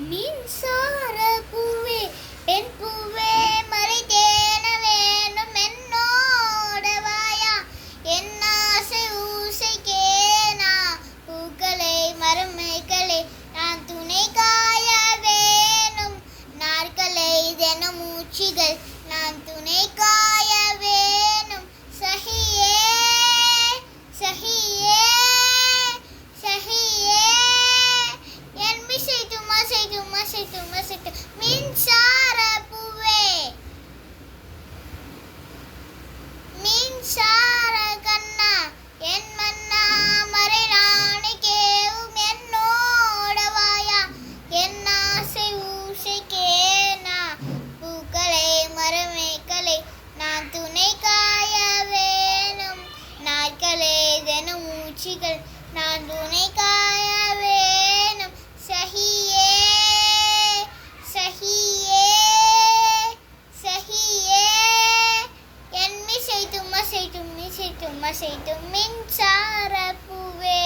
மின்சார பூவே பெண் பூவே மறைத்தேன வேணும் என்னோட வாயா என் ஆசை ஊசை கேனா பூக்களை மரமைகளை நான் துணை காய வேணும் நாட்களை தினம் மூச்சிகள் நான் துணை காய வேணும் சகியே சகியே சகியே என் மிசை துமாசை துமாசை துமாசை மின்சார பூவே மின்சார கண்ணா என் மன்னா மறைராணி கேவும் என்னோட வாயா என் ஆசை ஊசை கேனா பூக்களை மரமேக்களை நான் துணை காய வேணும் நாட்களே தினம் மூச்சிகள் நான் துணை காய வேணும் சகியே சகியே சகியே என் மிசை தும்மிசை தும்மிசை தும்மிசை மின்சார பூவே